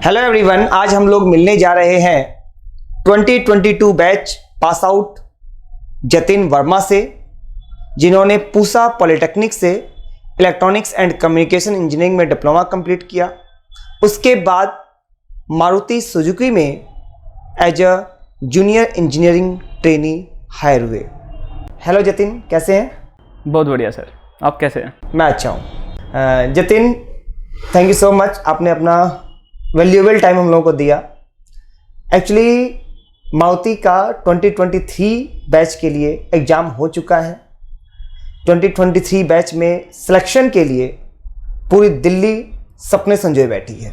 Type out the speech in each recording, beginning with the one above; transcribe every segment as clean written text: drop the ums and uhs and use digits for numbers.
Hello everyone, आज हम लोग मिलने जा रहे हैं 2022 batch pass out Jatin Verma से, जिन्होंने पूसा पॉलिटेक्निक से इलेक्ट्रॉनिक्स एंड कम्युनिकेशन इंजीनियरिंग में डिप्लोमा कंप्लीट किया। उसके बाद मारुति सुजुकी में as a junior engineering trainee hired हुए। हेलो जतिन, कैसे हैं? बहुत बढ़िया सर, आप कैसे हैं? मैं अच्छा हूँ। Jatin, thank you so much, आपने अपना वैल्यूएबल टाइम हम लोगों को दिया। एक्चुअली मारुति का 2023 बैच के लिए एग्ज़ाम हो चुका है। 2023 बैच में सिलेक्शन के लिए पूरी दिल्ली सपने संजोए बैठी है।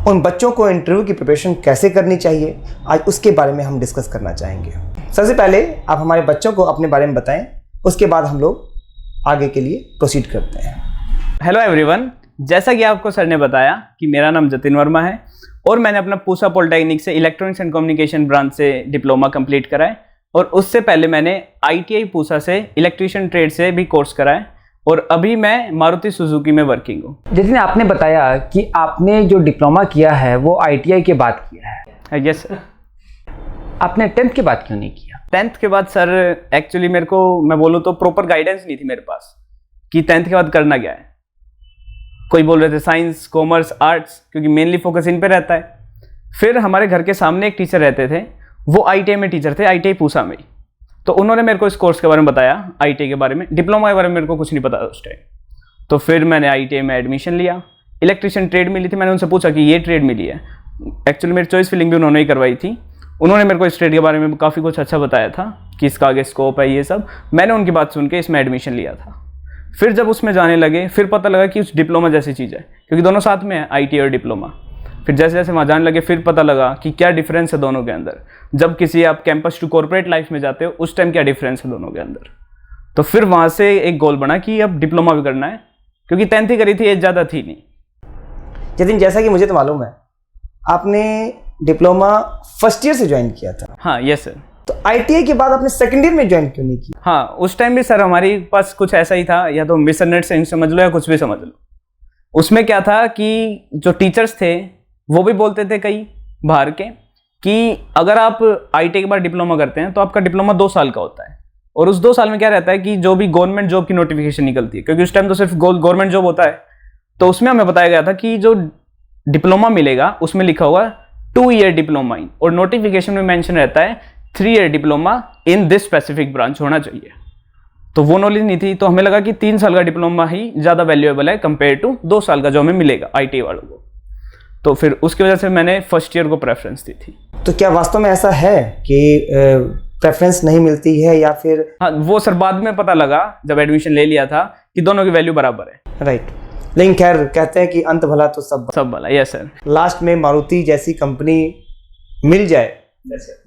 उन बच्चों को इंटरव्यू की प्रिपरेशन कैसे करनी चाहिए, आज उसके बारे में हम डिस्कस करना चाहेंगे। सबसे पहले आप हमारे बच्चों को अपने बारे में बताएं, उसके बाद हम लोग आगे के लिए प्रोसीड करते हैं। हेलो एवरीवन, जैसा कि आपको सर ने बताया कि मेरा नाम जतिन वर्मा है और मैंने अपना पूसा पॉलिटेक्निक से इलेक्ट्रॉनिक्स एंड कम्युनिकेशन ब्रांच से डिप्लोमा कंप्लीट करा है और उससे पहले मैंने ITI पूसा से इलेक्ट्रीशियन ट्रेड से भी कोर्स करा है और अभी मैं मारुति सुजुकी में वर्किंग हूँ। जतिन, आपने बताया कि आपने जो डिप्लोमा किया है वो ITI के बाद किया है। Yes sir. आपने 10th के बाद क्यों नहीं किया? 10th के बाद सर एक्चुअली मेरे को, मैं बोलूँ तो प्रॉपर गाइडेंस नहीं थी मेरे पास कि 10th के बाद करना क्या है। कोई बोल रहे थे साइंस, कॉमर्स, आर्ट्स, क्योंकि मेनली फोकस इन पे रहता है। फिर हमारे घर के सामने एक टीचर रहते थे, वो ITI में टीचर थे, ITI पूसा में। तो उन्होंने मेरे को इस कोर्स के बारे में बताया, ITI के बारे में। डिप्लोमा के बारे में मेरे को कुछ नहीं पता उस टाइम। तो फिर मैंने ITI में एडमिशन लिया। इलेक्ट्रीशियन ट्रेड मिली थी, मैंने उनसे पूछा कि ये ट्रेड मिली है। एक्चुअली मेरी चॉइस फिलिंग भी उन्होंने ही करवाई थी। उन्होंने मेरे को इस ट्रेड के बारे में काफ़ी कुछ अच्छा बताया था कि इसका आगे स्कोप है, ये सब। मैंने उनकी बात सुन के इसमें एडमिशन लिया था। फिर जब उसमें जाने लगे, फिर पता लगा कि उस डिप्लोमा जैसी चीज़ है, क्योंकि दोनों साथ में है, ITI और डिप्लोमा। फिर जैसे जैसे वहाँ जाने लगे, फिर पता लगा कि क्या डिफरेंस है दोनों के अंदर। जब किसी आप कैंपस टू कॉर्पोरेट लाइफ में जाते हो, उस टाइम क्या डिफरेंस है दोनों के अंदर। तो फिर वहाँ से एक गोल बना कि अब डिप्लोमा भी करना है, क्योंकि 10th ही करी थी, एज ज़्यादा थी नहीं। जतिन, जैसा कि मुझे तो मालूम है, आपने डिप्लोमा फर्स्ट ईयर से ज्वाइन किया था। हाँ, यस सर। तो ITI के बाद आपने सेकंड ईयर में ज्वाइन क्यों नहीं किया? हाँ, उस टाइम भी सर हमारे पास कुछ ऐसा ही था, या तो मिसअंडरस्टैंडिंग समझ लो या कुछ भी समझ लो। उसमें क्या था कि जो टीचर्स थे वो भी बोलते थे कई बाहर के कि अगर आप ITI के बाद डिप्लोमा करते हैं तो आपका डिप्लोमा 2 साल का होता है, और उस 2 साल में क्या रहता है कि जो भी गवर्नमेंट जॉब की नोटिफिकेशन निकलती है, क्योंकि उस टाइम तो सिर्फ गवर्नमेंट जॉब होता है, तो उसमें हमें बताया गया था कि जो डिप्लोमा मिलेगा उसमें लिखा होगा 2 ईयर डिप्लोमा इन, और नोटिफिकेशन में मेंशन रहता है 3 year diploma in this specific branch होना चाहिए। तो वो नॉलेज नहीं थी, तो हमें लगा कि 3 साल का डिप्लोमा ही ज़्यादा वैल्यूएबल है कंपेयर टू 2 साल का जो हमें मिलेगा ITI वालों को। तो फिर उसकी वजह से मैंने फर्स्ट ईयर को प्रेफरेंस दी थी। तो क्या वास्तव में ऐसा है कि प्रेफरेंस नहीं मिलती है, या फिर? हाँ, वो सर बाद में पता लगा जब एडमिशन ले लिया था कि दोनों की वैल्यू बराबर है। राइट, लेकिन खैर कहते हैं कि अंत भला तो सब भला। Yes sir. लास्ट में मारुति जैसी कंपनी मिल जाए,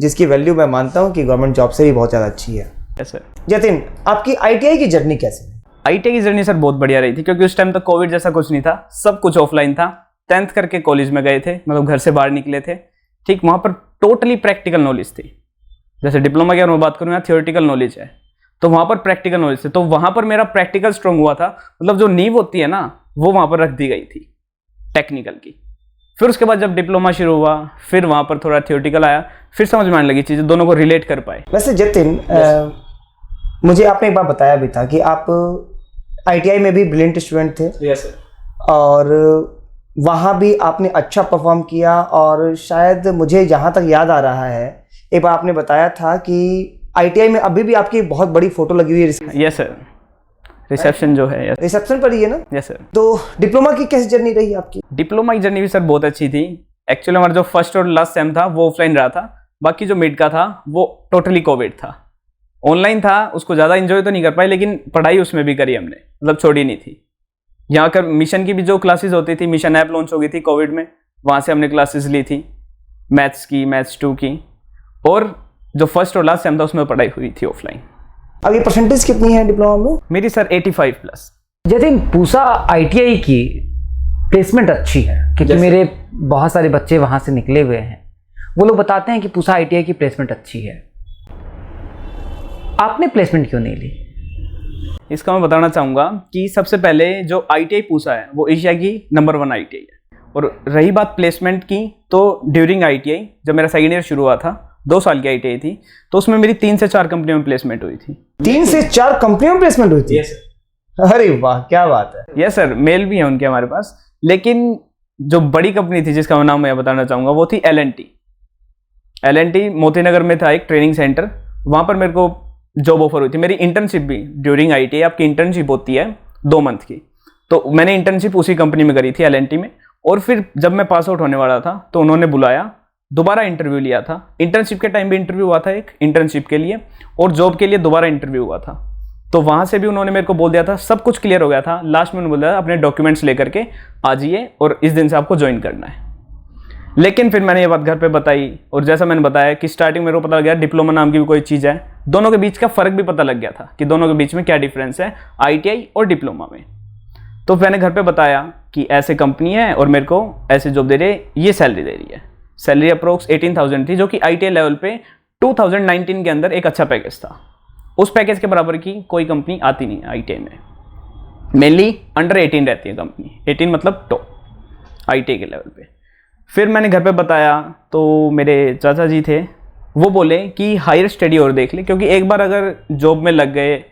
जिसकी वैल्यू मैं मानता हूँ कि गवर्नमेंट जॉब से भी बहुत ज़्यादा अच्छी है। Yes sir. जतिन, आपकी ITI की जर्नी कैसी है? ITI की जर्नी सर बहुत बढ़िया रही थी, क्योंकि उस टाइम तक कोविड जैसा कुछ नहीं था, सब कुछ ऑफलाइन था। 10th करके कॉलेज में गए थे, मतलब घर से बाहर निकले थे। ठीक, वहाँ पर टोटली प्रैक्टिकल नॉलेज थी। जैसे डिप्लोमा की अगर मैं बात करूँ, यहाँ थियोरेटिकल नॉलेज है, तो वहाँ पर प्रैक्टिकल नॉलेज थी। तो वहाँ पर मेरा प्रैक्टिकल स्ट्रॉन्ग हुआ था, मतलब जो नींव होती है ना, वो वहाँ पर रख दी गई थी टेक्निकल की। फिर उसके बाद जब डिप्लोमा शुरू हुआ, फिर वहाँ पर थोड़ा थियोरेटिकल आया, फिर समझ में आने लगी चीज़ें, दोनों को रिलेट कर पाए। वैसे जतिन, मुझे आपने एक बार बताया भी था कि आप ITI में भी ब्रिलियंट स्टूडेंट थे। Yes sir. और वहाँ भी आपने अच्छा परफॉर्म किया, और शायद मुझे जहाँ तक याद आ रहा है, एक बार आपने बताया था कि ITI में अभी भी आपकी बहुत बड़ी फोटो लगी हुई है। यस सर, रिसेप्शन जो है। रिसेप्शन पर ही है ना? Yes sir. तो डिप्लोमा की कैसी जर्नी रही आपकी? डिप्लोमा की जर्नी भी सर बहुत अच्छी थी। एक्चुअली हमारा जो फर्स्ट और लास्ट सेम था वो ऑफलाइन रहा था, बाकी जो मिड का था वो टोटली कोविड था। ऑनलाइन था, उसको ज़्यादा एंजॉय तो नहीं कर पाए, लेकिन पढ़ाई उसमें भी करी हमने, मतलब छोड़ी नहीं थी। यहाँ कर मिशन की भी जो क्लासेस होती थी, मिशन ऐप लॉन्च हो गई थी कोविड में, वहाँ से हमने क्लासेस ली थी, मैथ्स की, मैथ्स 2 की, और जो फर्स्ट और लास्ट सेम था उसमें पढ़ाई हुई थी ऑफलाइन। अब ये परसेंटेज कितनी है डिप्लोमा में? मेरी सर 85+। जतिन, पूसा ITI की प्लेसमेंट अच्छी है, क्योंकि मेरे बहुत सारे बच्चे वहाँ से निकले हुए हैं, वो लोग बताते हैं कि पूसा ITI की प्लेसमेंट अच्छी है। आपने प्लेसमेंट क्यों नहीं ली? इसका मैं बताना चाहूँगा कि सबसे पहले जो ITI पूसा है वो एशिया की नंबर 1 ITI है, और रही बात प्लेसमेंट की, तो ड्यूरिंग ITI जब मेरा सेकेंड ईयर शुरू हुआ था, 2 साल की ITI थी, तो उसमें मेरी 3 से 4 कंपनियों में प्लेसमेंट हुई थी। 3 से 4 कंपनियों में प्लेसमेंट हुई थी? अरे वाह, क्या बात है। यस सर, मेल भी है उनके हमारे पास। लेकिन जो बड़ी कंपनी थी जिसका नाम मैं बताना चाहूँगा वो थी L&T मोती नगर में था एक ट्रेनिंग सेंटर, वहाँ पर मेरे को जॉब ऑफर हुई थी। मेरी इंटर्नशिप भी ड्यूरिंग ITI, आपकी इंटर्नशिप होती है 2 मंथ की, तो मैंने इंटर्नशिप उसी कंपनी में करी थी L&T में। और फिर जब मैं पास आउट होने वाला था तो उन्होंने बुलाया, दोबारा इंटरव्यू लिया था। इंटर्नशिप के टाइम भी इंटरव्यू हुआ था एक इंटर्नशिप के लिए, और जॉब के लिए दोबारा इंटरव्यू हुआ था। तो वहाँ से भी उन्होंने मेरे को बोल दिया था, सब कुछ क्लियर हो गया था। लास्ट में उन्होंने बोला अपने डॉक्यूमेंट्स लेकर के आ जाइए और इस दिन से आपको ज्वाइन करना है। लेकिन फिर मैंने ये बात घर पे बताई, और जैसा मैंने बताया कि स्टार्टिंग मेरे को पता लग गया डिप्लोमा नाम की भी कोई चीज़ है, दोनों के बीच का फ़र्क भी पता लग गया था कि दोनों के बीच में क्या डिफरेंस है ITI और डिप्लोमा में। तो मैंने घर पे बताया कि ऐसे कंपनी है और मेरे को ऐसे जॉब दे रही है, ये सैलरी दे रही है। सैलरी अप्रोक्स 18,000 थी, जो कि ITI लेवल पे 2019 के अंदर एक अच्छा पैकेज था। उस पैकेज के बराबर की कोई कंपनी आती नहीं है ITI में, मेनली अंडर 18 रहती है कंपनी, 18 मतलब टॉप ITI के लेवल पे। फिर मैंने घर पे बताया तो मेरे चाचा जी थे, वो बोले कि हायर स्टडी और देख ले, क्योंकि एक बार अगर जॉब में लग गए,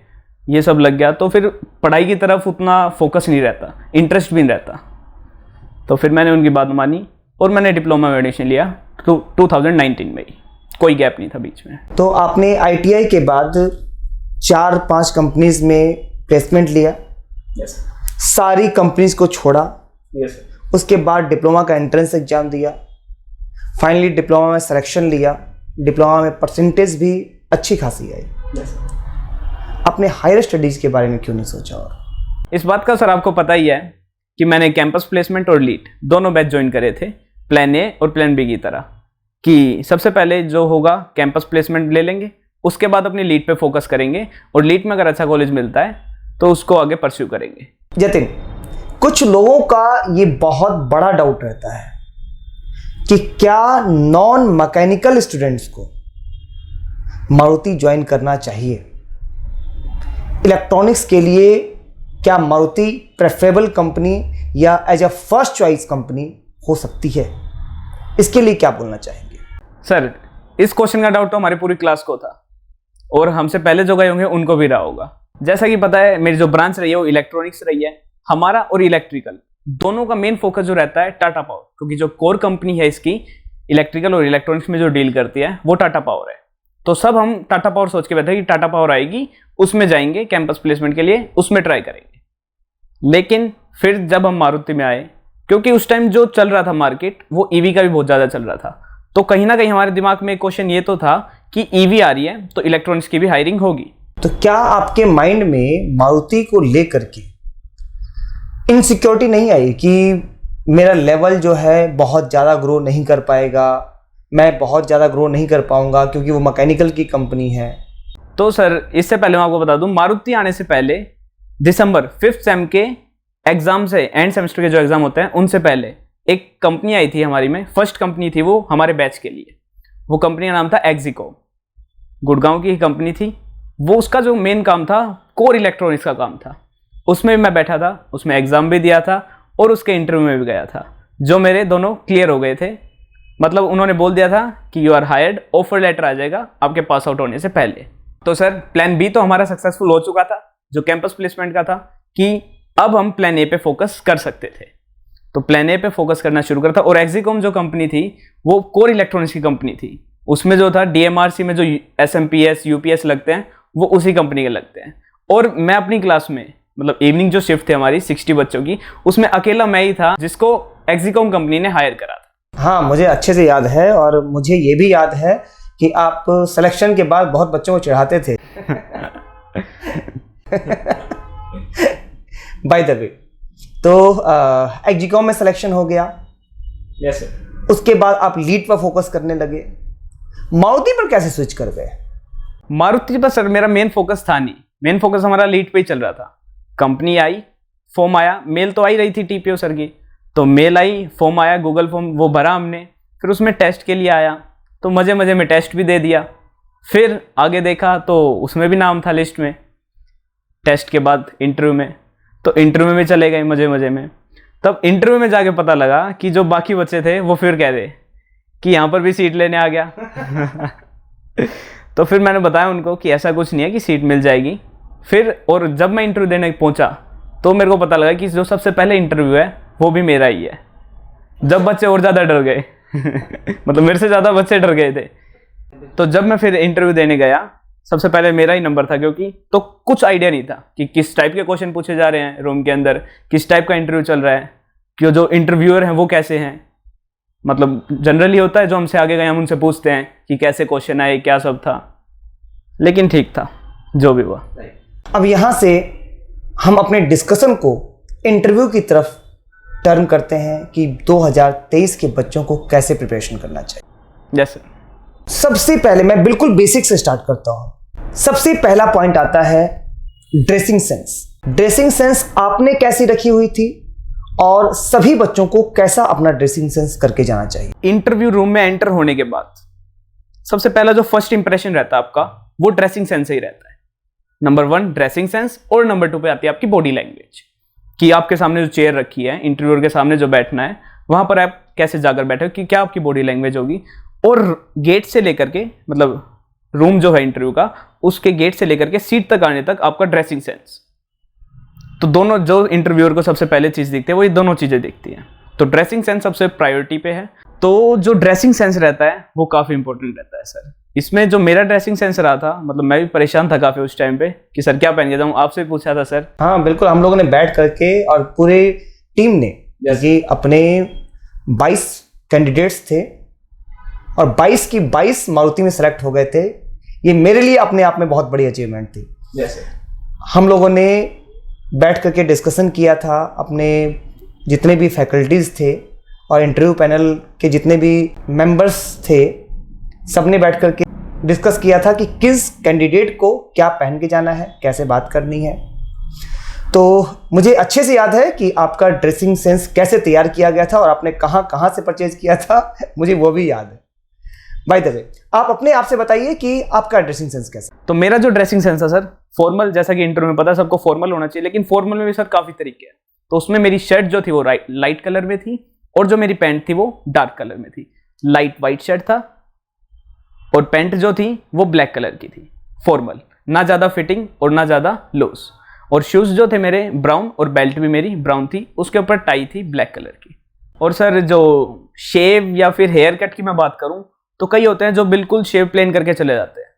ये सब लग गया तो फिर पढ़ाई की तरफ उतना फोकस नहीं रहता, इंटरेस्ट भी नहीं रहता। तो फिर मैंने उनकी बात मानी और मैंने डिप्लोमा में एडमिशन लिया 2019 में ही, कोई गैप नहीं था बीच में। तो आपने ITI के बाद 4-5 कंपनीज में प्लेसमेंट लिया? यस सारी कंपनीज को छोड़ा, यस। उसके बाद डिप्लोमा का एंट्रेंस एग्जाम दिया, फाइनली डिप्लोमा में सिलेक्शन लिया, डिप्लोमा में परसेंटेज भी अच्छी खासी आई। अपने हायर स्टडीज़ के बारे में क्यों नहीं सोचा? और इस बात का सर आपको पता ही है कि मैंने कैंपस प्लेसमेंट और लीड दोनों बैच ज्वाइन करे थे, प्लान A और प्लान B की तरह, कि सबसे पहले जो होगा कैंपस प्लेसमेंट ले लेंगे, उसके बाद अपनी लीड पे फोकस करेंगे, और लीड में अगर अच्छा कॉलेज मिलता है तो उसको आगे परस्यू करेंगे। जतिन, कुछ लोगों का ये बहुत बड़ा डाउट रहता है कि क्या नॉन मैकेनिकल स्टूडेंट्स को मारुति ज्वाइन करना चाहिए? इलेक्ट्रॉनिक्स के लिए क्या मारुति प्रेफरेबल कंपनी या as a first choice company हो सकती है? इसके लिए क्या बोलना चाहेंगे? सर, इस क्वेश्चन का डाउट तो हमारी पूरी क्लास को था, और हमसे पहले जो गए होंगे उनको भी रहा होगा। जैसा कि पता है, मेरी जो ब्रांच रही है वो इलेक्ट्रॉनिक्स रही है, हमारा और इलेक्ट्रिकल दोनों का मेन फोकस जो रहता है टाटा पावर, क्योंकि जो कोर कंपनी है इसकी इलेक्ट्रिकल और इलेक्ट्रॉनिक्स में जो डील करती है वो टाटा पावर है। तो सब हम टाटा पावर सोच के बैठे हैं कि टाटा पावर आएगी, उसमें जाएंगे कैंपस प्लेसमेंट के लिए, उसमें ट्राई करेंगे। लेकिन फिर जब हम मारुति में आए, क्योंकि उस टाइम जो चल रहा था मार्केट वो ईवी का भी बहुत ज़्यादा चल रहा था, तो कहीं ना कहीं हमारे दिमाग में एक क्वेश्चन ये तो था कि ईवी आ रही है तो इलेक्ट्रॉनिक्स की भी हायरिंग होगी। तो क्या आपके माइंड में मारुति को लेकर के इनसिक्योरिटी नहीं आई कि मेरा लेवल जो है बहुत ज़्यादा ग्रो नहीं कर पाएगा, मैं बहुत ज़्यादा ग्रो नहीं कर पाऊंगा क्योंकि वो मैकेनिकल की कंपनी है? तो सर, इससे पहले मैं आपको बता दूं, मारुति आने से पहले दिसंबर 5th सेम के एग्जाम से, एंड सेमेस्टर के जो एग्जाम होते हैं उनसे पहले एक कंपनी आई थी हमारी में, फर्स्ट कंपनी थी वो हमारे बैच के लिए। वो कंपनी का नाम था एक्जिकॉम, गुड़गांव की ही कंपनी थी। वो उसका जो मेन काम था कोर इलेक्ट्रॉनिक्स का काम था, उसमें मैं बैठा था, उसमें एग्जाम भी दिया था और उसके इंटरव्यू में भी गया था, जो मेरे दोनों क्लियर हो गए थे। मतलब उन्होंने बोल दिया था कि you are hired, offer letter आ जाएगा आपके पास आउट होने से पहले। तो सर, प्लान B तो हमारा सक्सेसफुल हो चुका था, जो कैंपस प्लेसमेंट का था, कि अब हम प्लान A पे फोकस कर सकते थे। तो प्लान A पे फोकस करना शुरू करता, और एक्जिकॉम जो कंपनी थी वो कोर इलेक्ट्रॉनिक्स की कंपनी थी। उसमें जो था DMRC में जो SMPS UPS लगते हैं वो उसी कंपनी के लगते हैं। और मैं अपनी क्लास में, मतलब इवनिंग जो शिफ्ट थी हमारी 60 बच्चों की, उसमें अकेला मैं ही था जिसको एक्जिकॉम कंपनी ने हायर करा था। हाँ, मुझे अच्छे से याद है, और मुझे ये भी याद है कि आप सिलेक्शन के बाद बहुत बच्चों को चढ़ाते थे। बाय द वे, तो एक्जिकॉम में सिलेक्शन हो गया। Yes sir. उसके बाद आप लीड पर फोकस करने लगे, मारुति पर कैसे स्विच कर गए? मारुति पर सर मेरा मेन फोकस था नहीं, मेन फोकस हमारा लीड पे ही चल रहा था। कंपनी आई, फॉर्म आया, मेल तो आई रही थी TPO सर की, तो मेल आई, फॉर्म आया, गूगल फॉर्म वो भरा हमने, फिर उसमें टेस्ट के लिए आया, तो मज़े मज़े में टेस्ट भी दे दिया। फिर आगे देखा तो उसमें भी नाम था लिस्ट में। टेस्ट के बाद इंटरव्यू में, तो इंटरव्यू में चले गए मज़े मज़े में। तब इंटरव्यू में जाके पता लगा कि जो बाकी बच्चे थे वो फिर कह रहे कि यहाँ पर भी सीट लेने आ गया। तो फिर मैंने बताया उनको कि ऐसा कुछ नहीं है कि सीट मिल जाएगी। फिर और जब मैं इंटरव्यू देने पहुंचा तो मेरे को पता लगा कि जो सबसे पहले इंटरव्यू है वो भी मेरा ही है। जब बच्चे और ज़्यादा डर गए मतलब मेरे से ज़्यादा बच्चे डर गए थे। तो जब मैं फिर इंटरव्यू देने गया सबसे पहले मेरा ही नंबर था, क्योंकि तो कुछ आइडिया नहीं था कि किस टाइप के क्वेश्चन पूछे जा रहे हैं रूम के अंदर, किस टाइप का इंटरव्यू चल रहा है, कि जो इंटरव्यूअर हैं वो कैसे हैं। मतलब जनरली होता है जो हमसे आगे गए हम उनसे पूछते हैं कि कैसे क्वेश्चन आए, क्या सब था, लेकिन ठीक था जो भी हुआ। अब यहाँ से हम अपने डिस्कशन को इंटरव्यू की तरफ टर्न करते हैं कि 2023 के बच्चों को कैसे प्रिपरेशन करना चाहिए। जैसे सबसे पहले मैं बिल्कुल बेसिक से स्टार्ट करता हूं। सबसे पहला पॉइंट आता है ड्रेसिंग सेंस। ड्रेसिंग सेंस आपने कैसी रखी हुई थी और सभी बच्चों को कैसा अपना ड्रेसिंग सेंस करके जाना चाहिए। इंटरव्यू रूम में एंटर होने के बाद सबसे पहला जो फर्स्ट इंप्रेशन रहता है आपका वो ड्रेसिंग सेंस से ही रहता है। नंबर 1 ड्रेसिंग सेंस और नंबर 2 पे आती है आपकी बॉडी लैंग्वेज, कि आपके सामने जो चेयर रखी है, इंटरव्यूअर के सामने जो बैठना है, वहां पर आप कैसे जाकर बैठे हो, कि क्या आपकी बॉडी लैंग्वेज होगी। और गेट से लेकर के मतलब रूम जो है इंटरव्यू का, उसके गेट से लेकर के सीट तक आने तक आपका ड्रेसिंग सेंस। तो दोनों जो इंटरव्यूअर को सबसे पहले चीज दिखती है वो ये दोनों चीजें दिखती हैं। तो ड्रेसिंग सेंस सबसे प्रायोरिटी पे है। तो जो ड्रेसिंग सेंस रहता है वो काफी इंपॉर्टेंट रहता है सर। इसमें जो मेरा ड्रेसिंग सेंस रहा था, मतलब मैं भी परेशान था काफी उस टाइम पे कि सर क्या पहन के जाऊं, आपसे पूछा था सर। हाँ बिल्कुल, हम लोगों ने बैठ करके और पूरे टीम ने, जैसे अपने 22 कैंडिडेट्स थे और 22 की 22 मारुति में सेलेक्ट हो गए थे। ये मेरे लिए अपने आप में बहुत बड़ी अचीवमेंट थी। हम लोगों ने बैठ करके डिस्कशन किया था, अपने जितने भी फैकल्टीज थे और इंटरव्यू पैनल के जितने भी मेंबर्स थे, सबने बैठ करके डिस्कस किया था कि किस कैंडिडेट को क्या पहन के जाना है, कैसे बात करनी है। तो मुझे अच्छे से याद है कि आपका ड्रेसिंग सेंस कैसे तैयार किया गया था और आपने कहाँ कहाँ से परचेज किया था, मुझे वो भी याद है। बाय द वे, आप अपने आप से बताइए कि आपका ड्रेसिंग सेंस कैसा। तो मेरा जो ड्रेसिंग सेंस है सर फॉर्मल, जैसा कि इंटरव्यू में पता है सबको फॉर्मल होना चाहिए, लेकिन फॉर्मल में भी सर काफी तरीके हैं। तो उसमें मेरी शर्ट जो थी वो लाइट कलर में थी और जो मेरी पैंट थी वो डार्क कलर में थी। लाइट वाइट शर्ट था और पैंट जो थी वो ब्लैक कलर की थी, फॉर्मल, ना ज्यादा फिटिंग और ना ज्यादा लूज। और शूज जो थे मेरे ब्राउन और बेल्ट भी मेरी ब्राउन थी, उसके ऊपर टाई थी ब्लैक कलर की। और सर जो शेव या फिर हेयर कट की मैं बात करूं तो कई होते हैं जो बिल्कुल शेव प्लेन करके चले जाते हैं।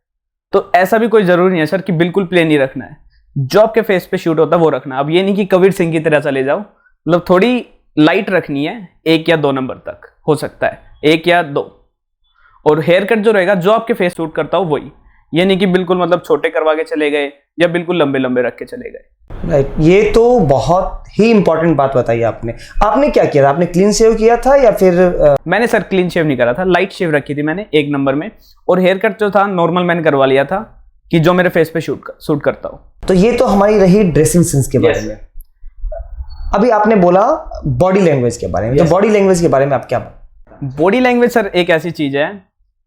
तो ऐसा भी कोई जरूरी नहीं है सर कि बिल्कुल प्लेन ही रखना है, जो आपके फेस पे शूट होता है वो रखना है। अब ये नहीं कि कबीर सिंह की तरह चले जाओ, मतलब थोड़ी लाइट रखनी है, 1 या 2 नंबर तक हो सकता है, 1 या 2। और हेयर कट जो रहेगा जो आपके फेस सूट करता हो वही, ये नहीं कि बिल्कुल मतलब छोटे करवा के चले गए या बिल्कुल लंबे लंबे रख के चले गए। राइट, ये तो बहुत ही इंपॉर्टेंट बात बताई आपने। आपने क्या किया था, आपने क्लीन शेव किया था या फिर मैंने सर क्लीन शेव नहीं करा था, लाइट शेव रखी थी मैंने 1 नंबर में। और हेयर कट जो था नॉर्मल मैंने करवा लिया था कि जो मेरे फेस पे सूट करता हो। तो ये तो हमारी रही ड्रेसिंग सेंस के बारे में। अभी आपने बोला बॉडी लैंग्वेज के बारे में, तो बॉडी लैंग्वेज के बारे में आप क्या बॉडी लैंग्वेज सर एक ऐसी चीज है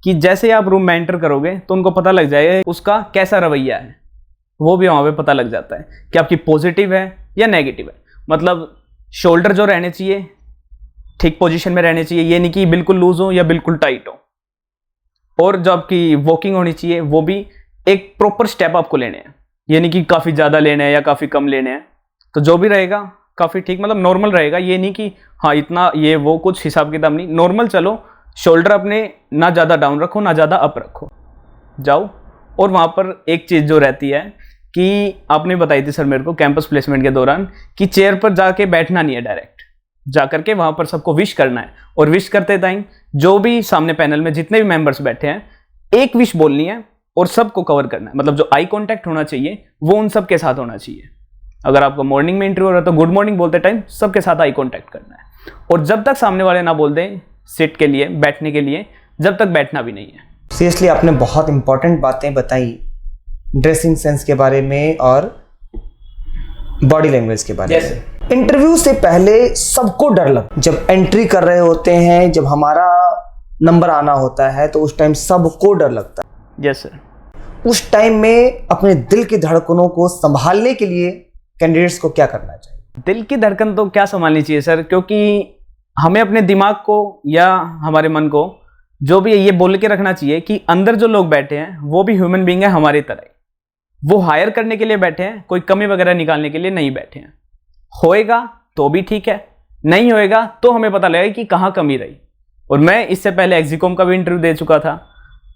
कि जैसे आप रूम में एंटर करोगे तो उनको पता लग जाएगा उसका कैसा रवैया है, वो भी वहां पे पता लग जाता है कि आपकी पॉजिटिव है या नेगेटिव है। मतलब शोल्डर जो रहने चाहिए ठीक पोजीशन में रहने चाहिए, ये नहीं कि बिल्कुल लूज हो या बिल्कुल टाइट हो। और जो आपकी वॉकिंग होनी चाहिए वो भी एक प्रॉपर स्टेप आपको लेने हैं, ये नहीं कि काफी ज्यादा लेने हैं या काफी कम लेने हैं। तो जो भी रहेगा काफी ठीक, मतलब नॉर्मल रहेगा, ये नहीं कि हाँ इतना ये वो कुछ हिसाब किताब नहीं, नॉर्मल चलो। शोल्डर अपने ना ज़्यादा डाउन रखो ना ज़्यादा अप रखो, जाओ। और वहाँ पर एक चीज़ जो रहती है कि आपने बताई थी सर मेरे को कैंपस प्लेसमेंट के दौरान कि चेयर पर जाके बैठना नहीं है, डायरेक्ट जाकर के वहाँ पर सबको विश करना है। और विश करते टाइम जो भी सामने पैनल में जितने भी मेंबर्स बैठे हैं एक विश बोलनी है और सबको कवर करना है। मतलब जो आई कॉन्टैक्ट होना चाहिए वो उन सब के साथ होना चाहिए। अगर आपको मॉर्निंग में इंटरव्यू हो रहा है तो गुड मॉर्निंग बोलते टाइम सबके साथ आई कॉन्टैक्ट करना है। और जब तक सामने वाले ना बोल दें सिट के लिए, बैठने के लिए, जब तक बैठना भी नहीं है। सीरियसली आपने बहुत इंपॉर्टेंट बातें बताई ड्रेसिंग सेंस के बारे में और बॉडी लैंग्वेज के बारे में। इंटरव्यू से पहले सबको डर लगता, जब एंट्री कर रहे होते हैं, जब हमारा नंबर आना होता है तो उस टाइम सबको डर लगता है। Yes sir. उस टाइम में अपने दिल की धड़कनों को संभालने के लिए कैंडिडेट्स को क्या करना चाहिए? दिल की धड़कन तो क्या संभालनी चाहिए सर, क्योंकि हमें अपने दिमाग को या हमारे मन को जो भी ये बोल के रखना चाहिए कि अंदर जो लोग बैठे हैं वो भी ह्यूमन बीइंग है हमारी तरह ही। वो हायर करने के लिए बैठे हैं, कोई कमी वगैरह निकालने के लिए नहीं बैठे हैं। होएगा तो भी ठीक है, नहीं होएगा तो हमें पता लगेगा कि कहाँ कमी रही। और मैं इससे पहले एग्जीकॉम का भी इंटरव्यू दे चुका था,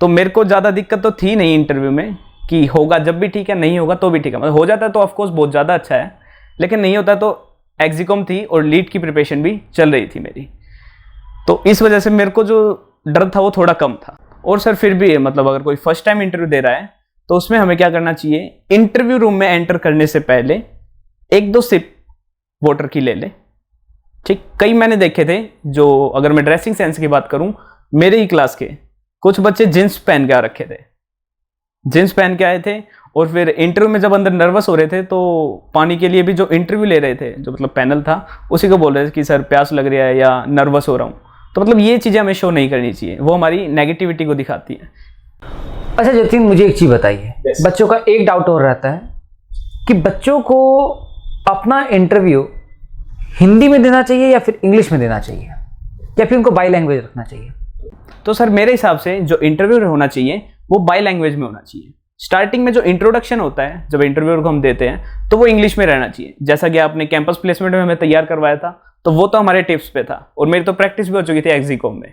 तो मेरे को ज़्यादा दिक्कत तो थी नहीं इंटरव्यू में कि होगा जब भी ठीक है, नहीं होगा तो भी ठीक है। मतलब हो जाता है तो ऑफकोर्स बहुत ज़्यादा अच्छा है, लेकिन नहीं होता तो एग्जीकॉम थी और लीड की प्रिपरेशन भी चल रही थी मेरी, तो इस वजह से मेरे को जो डर था वो थोड़ा कम था। और सर फिर भी मतलब अगर कोई फर्स्ट टाइम इंटरव्यू दे रहा है तो उसमें हमें क्या करना चाहिए, इंटरव्यू रूम में एंटर करने से पहले 1-2 सिप वाटर की ले ले। ठीक, कई मैंने देखे थे जो, अगर मैं ड्रेसिंग सेंस की बात करूं, मेरे ही क्लास के कुछ बच्चे जींस पहन के आ रखे थे, जींस पहन के आए थे, और फिर इंटरव्यू में जब अंदर नर्वस हो रहे थे तो पानी के लिए भी जो इंटरव्यू ले रहे थे, जो मतलब पैनल था, उसी को बोल रहे थे कि सर प्यास लग रहा है या नर्वस हो रहा हूँ। तो मतलब ये चीज़ें हमें शो नहीं करनी चाहिए, वो हमारी नेगेटिविटी को दिखाती है। अच्छा जतिन, मुझे एक चीज़ बताइए, बच्चों का एक डाउट और रहता है कि बच्चों को अपना इंटरव्यू हिंदी में देना चाहिए या फिर इंग्लिश में देना चाहिए, या फिर उनको बाई लैंग्वेज रखना चाहिए? तो सर मेरे हिसाब से जो इंटरव्यू होना चाहिए वो बाई लैंग्वेज में होना चाहिए। स्टार्टिंग में जो इंट्रोडक्शन होता है जब इंटरव्यूअर को हम देते हैं तो वो इंग्लिश में रहना चाहिए। जैसा कि आपने कैंपस प्लेसमेंट में हमें तैयार करवाया था, तो वो तो हमारे टिप्स पे था और मेरी तो प्रैक्टिस भी हो चुकी थी एग्जीकॉम में।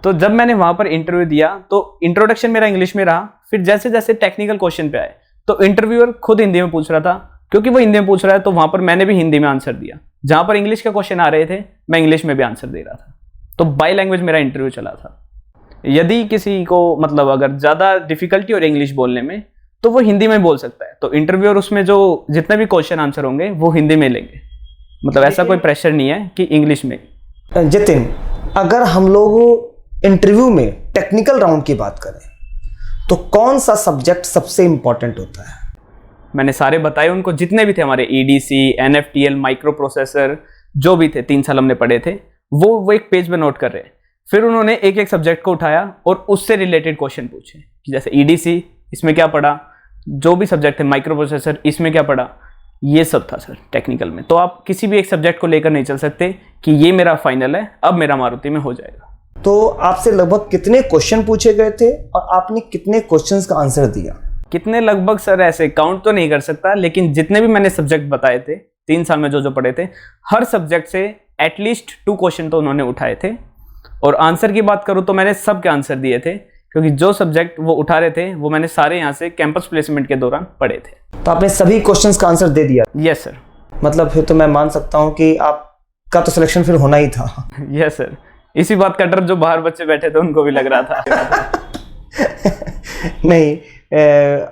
तो जब मैंने वहां पर इंटरव्यू दिया तो इंट्रोडक्शन मेरा इंग्लिश में रहा, फिर जैसे जैसे टेक्निकल क्वेश्चन पे आए तो इंटरव्यूअर खुद हिंदी में पूछ रहा था, क्योंकि वो हिंदी में पूछ रहा है तो वहां पर मैंने भी हिंदी में आंसर दिया। जहां पर इंग्लिश का क्वेश्चन आ रहे थे मैं इंग्लिश में भी आंसर दे रहा था, तो बाई लैंग्वेज मेरा इंटरव्यू चला था। यदि किसी को मतलब अगर ज़्यादा डिफिकल्टी और इंग्लिश बोलने में, तो वो हिंदी में बोल सकता है, तो इंटरव्यूअर उसमें जो जितने भी क्वेश्चन आंसर होंगे वो हिंदी में लेंगे। मतलब ऐसा कोई प्रेशर नहीं है कि इंग्लिश में। जतिन, अगर हम लोग इंटरव्यू में टेक्निकल राउंड की बात करें तो कौन सा सब्जेक्ट सबसे इंपॉर्टेंट होता है? मैंने सारे बताए उनको, जितने भी थे हमारे EDC, NFTL, माइक्रो प्रोसेसर जो भी थे, 3 साल हमने पढ़े थे, वो एक पेज पे नोट कर रहे हैं। फिर उन्होंने एक एक सब्जेक्ट को उठाया और उससे रिलेटेड क्वेश्चन पूछे कि जैसे EDC इसमें क्या पढ़ा, जो भी सब्जेक्ट थे माइक्रो प्रोसेसर इसमें क्या पढ़ा, ये सब था सर टेक्निकल में। तो आप किसी भी एक सब्जेक्ट को लेकर नहीं चल सकते कि ये मेरा फाइनल है, अब मेरा मारुति में हो जाएगा। तो आपसे लगभग कितने क्वेश्चन पूछे गए थे और आपने कितने क्वेश्चंस का आंसर दिया? कितने लगभग सर ऐसे काउंट तो नहीं कर सकता, लेकिन जितने भी मैंने सब्जेक्ट बताए थे 3 साल में जो पढ़े थे, हर सब्जेक्ट से एटलीस्ट 2 क्वेश्चन तो उन्होंने उठाए थे। और आंसर की बात करूं तो मैंने सबके आंसर दिए थे, क्योंकि जो सब्जेक्ट वो उठा रहे थे वो मैंने सारे यहाँ से कैंपस प्लेसमेंट के दौरान पढ़े थे। तो आपने सभी क्वेश्चंस का आंसर दे दिया? Yes sir. मतलब फिर तो मैं मान सकता हूँ कि आपका तो सिलेक्शन फिर होना ही था। यस सर, इसी बात का डर जो बाहर बच्चे बैठे थे उनको भी लग रहा था। नहीं,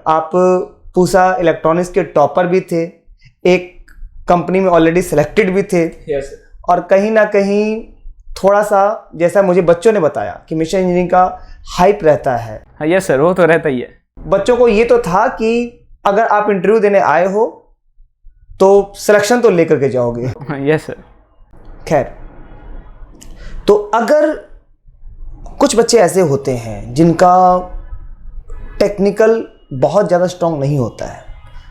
आप पूसा इलेक्ट्रॉनिक्स के टॉपर भी थे, एक कंपनी में ऑलरेडी सिलेक्टेड भी थे। यस। और कहीं ना कहीं थोड़ा सा, जैसा मुझे बच्चों ने बताया कि मिशन इंजीनियरिंग का हाइप रहता है। यस सर, वो तो रहता ही है। बच्चों को ये तो था कि अगर आप इंटरव्यू देने आए हो तो सिलेक्शन तो लेकर के जाओगे। Yes sir. खैर, तो अगर कुछ बच्चे ऐसे होते हैं जिनका टेक्निकल बहुत ज़्यादा स्ट्रांग नहीं होता है,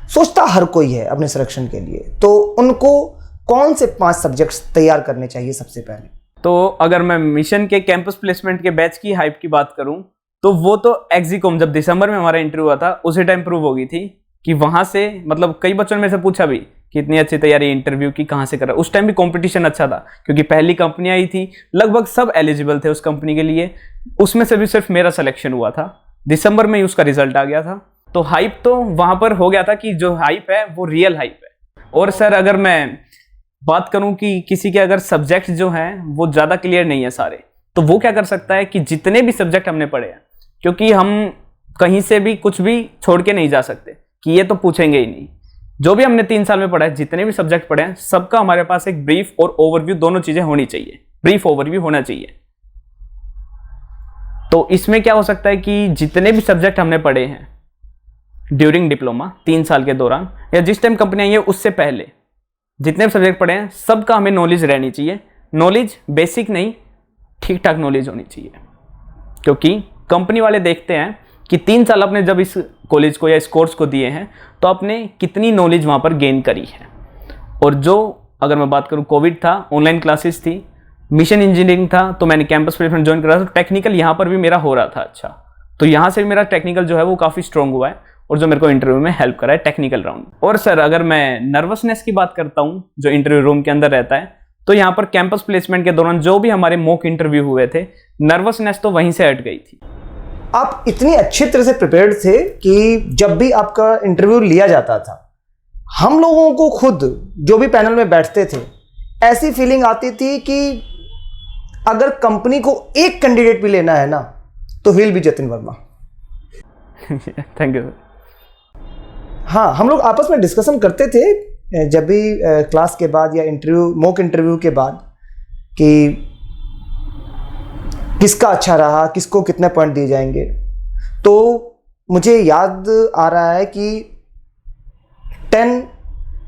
सोचता हर कोई है अपने सिलेक्शन के लिए, तो उनको कौन से 5 सब्जेक्ट्स तैयार करने चाहिए सबसे पहले? तो अगर मैं मिशन के कैंपस प्लेसमेंट के बैच की हाइप की बात करूं तो वो तो एग्जीकॉम जब दिसंबर में हमारा इंटरव्यू हुआ था उसी टाइम प्रूव हो गई थी कि वहां से, मतलब कई बच्चों ने मेरे से पूछा भी कि इतनी अच्छी तैयारी इंटरव्यू की कहाँ से करा। उस टाइम भी कंपटीशन अच्छा था क्योंकि पहली कंपनी आई थी, लगभग सब एलिजिबल थे उस कंपनी के लिए, उसमें से भी सिर्फ मेरा सिलेक्शन हुआ था। दिसंबर में ही उसका रिजल्ट आ गया था, तो हाइप तो वहां पर हो गया था कि जो हाइप है वो रियल हाइप है। और सर अगर मैं बात करूं कि किसी के अगर सब्जेक्ट जो हैं वो ज़्यादा क्लियर नहीं है सारे, तो वो क्या कर सकता है कि जितने भी सब्जेक्ट हमने पढ़े हैं, क्योंकि हम कहीं से भी कुछ भी छोड़ के नहीं जा सकते कि ये तो पूछेंगे ही नहीं, जो भी हमने 3 साल में पढ़ा है, जितने भी सब्जेक्ट पढ़े हैं, सबका हमारे पास एक ब्रीफ और ओवरव्यू दोनों चीज़ें होनी चाहिए। ब्रीफ ओवरव्यू होना चाहिए। तो इसमें क्या हो सकता है कि जितने भी सब्जेक्ट हमने पढ़े हैं ड्यूरिंग डिप्लोमा 3 साल के दौरान, या जिस टाइम कंपनी आई है उससे पहले जितने भी सब्जेक्ट पढ़े हैं, सबका हमें नॉलेज रहनी चाहिए। नॉलेज बेसिक नहीं, ठीक ठाक नॉलेज होनी चाहिए, क्योंकि कंपनी वाले देखते हैं कि 3 साल आपने जब इस कॉलेज को या इस कोर्स को दिए हैं तो आपने कितनी नॉलेज वहाँ पर गेन करी है। और जो अगर मैं बात करूँ कोविड था, ऑनलाइन क्लासेस थी, मिशन इंजीनियरिंग था, तो मैंने कैंपस प्लेसमेंट ज्वाइन करा था। टेक्निकल यहाँ पर भी मेरा हो रहा था अच्छा, तो यहाँ से भी मेरा टेक्निकल जो है वो काफ़ी स्ट्रॉन्ग हुआ है और जो मेरे को इंटरव्यू में हेल्प करा है टेक्निकल राउंड। और सर अगर मैं नर्वसनेस की बात करता हूँ जो इंटरव्यू रूम के अंदर रहता है, तो यहाँ पर कैंपस प्लेसमेंट के दौरान जो भी हमारे मॉक इंटरव्यू हुए थे, नर्वसनेस तो वहीं से हट गई थी। आप इतनी अच्छी तरह से प्रिपेयर्ड थे कि जब भी आपका इंटरव्यू लिया जाता था, हम लोगों को खुद जो भी पैनल में बैठते थे ऐसी फीलिंग आती थी कि अगर कंपनी को एक कैंडिडेट भी लेना है ना तो will be Jatin Verma. Thank you. हाँ, हम लोग आपस में डिस्कशन करते थे जब भी क्लास के बाद या इंटरव्यू मॉक इंटरव्यू के बाद कि किसका अच्छा रहा, किसको कितने पॉइंट दिए जाएंगे। तो मुझे याद आ रहा है कि 10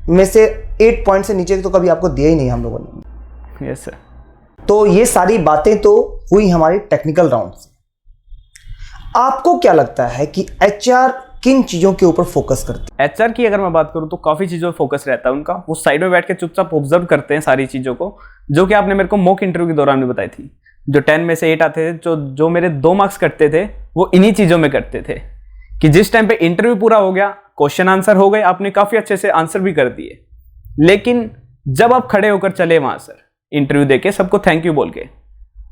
में से 8 पॉइंट से नीचे तो कभी आपको दिया ही नहीं हम लोगों ने। Yes sir. तो ये सारी बातें तो हुई हमारी टेक्निकल राउंड से। आपको क्या लगता है कि एचआर किन चीज़ों के ऊपर फोकस करती है? एचआर की अगर मैं बात करूँ तो काफ़ी चीज़ों पर फोकस रहता है उनका। वो साइड में बैठ के चुपचाप ऑब्जर्व करते हैं सारी चीज़ों को, जो कि आपने मेरे को मॉक इंटरव्यू के दौरान भी बताई थी। जो 10 में से 8 आते थे, जो मेरे 2 मार्क्स कटते थे, वो इन्हीं चीज़ों में कटते थे कि जिस टाइम पे इंटरव्यू पूरा हो गया, क्वेश्चन आंसर हो गए, आपने काफ़ी अच्छे से आंसर भी कर दिए, लेकिन जब आप खड़े होकर चले वहाँ सर इंटरव्यू देके सबको थैंक यू बोल के,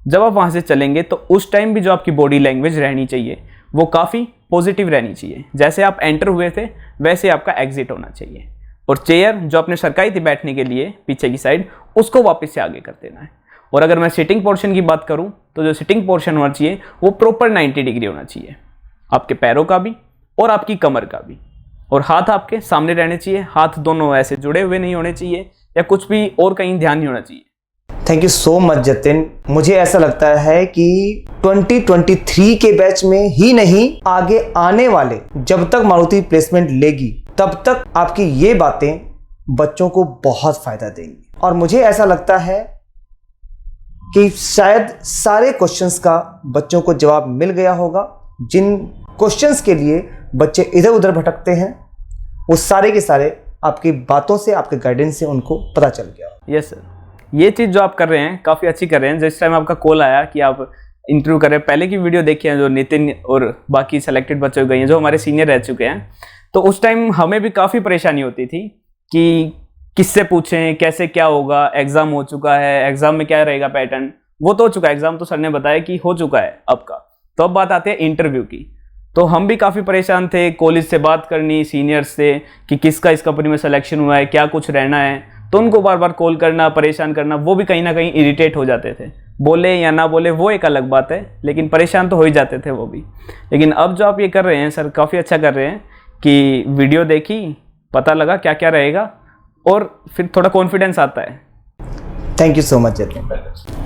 जब आप वहाँ से चलेंगे तो उस टाइम भी जो आपकी बॉडी लैंग्वेज रहनी चाहिए वो काफ़ी पॉजिटिव रहनी चाहिए। जैसे आप एंटर हुए थे वैसे आपका एग्जिट होना चाहिए, और चेयर जो आपने सरकाई थी बैठने के लिए पीछे की साइड, उसको वापस से आगे कर देना है। और अगर मैं सिटिंग पोर्शन की बात करूं तो जो सिटिंग पोर्शन होना चाहिए वो प्रॉपर 90 डिग्री होना चाहिए, आपके पैरों का भी और आपकी कमर का भी, और हाथ आपके सामने रहने चाहिए। हाथ दोनों ऐसे जुड़े हुए नहीं होने चाहिए या कुछ भी और कहीं ध्यान नहीं होना चाहिए। Thank you so much Jatin. मुझे ऐसा लगता है कि 2023 के बैच में ही नहीं, आगे आने वाले जब तक मारुति प्लेसमेंट लेगी तब तक आपकी ये बातें बच्चों को बहुत फायदा देंगी। और मुझे ऐसा लगता है कि शायद सारे क्वेश्चंस का बच्चों को जवाब मिल गया होगा। जिन क्वेश्चंस के लिए बच्चे इधर उधर भटकते हैं, वो सारे के सारे आपकी बातों से, आपके गाइडेंस से उनको पता चल गया। यस सर, ये चीज़ जो आप कर रहे हैं काफ़ी अच्छी कर रहे हैं। जिस टाइम आपका कॉल आया कि आप इंटरव्यू कर रहे हैं, पहले की वीडियो देखी है जो नितिन और बाकी सेलेक्टेड बच्चे गए हैं जो हमारे सीनियर रह चुके हैं, तो उस टाइम हमें भी काफ़ी परेशानी होती थी कि किससे पूछें, कैसे क्या होगा। एग्ज़ाम हो चुका है, एग्ज़ाम में क्या रहेगा पैटर्न, वो तो हो चुका है। एग्ज़ाम तो सर ने बताया कि हो चुका है अब का। तो अब बात आती है इंटरव्यू की। तो हम भी काफ़ी परेशान थे, कॉलेज से बात करनी, सीनियर्स से कि किसका इस कंपनी में सिलेक्शन हुआ है, क्या कुछ रहना है, तो उनको बार बार कॉल करना, परेशान करना, वो भी कहीं ना कहीं इरिटेट हो जाते थे। बोले या ना बोले वो एक अलग बात है, लेकिन परेशान तो हो ही जाते थे वो भी। लेकिन अब जो आप ये कर रहे हैं सर, काफ़ी अच्छा कर रहे हैं कि वीडियो देखी, पता लगा क्या क्या रहेगा, और फिर थोड़ा कॉन्फिडेंस आता है। Thank you so much Jatin.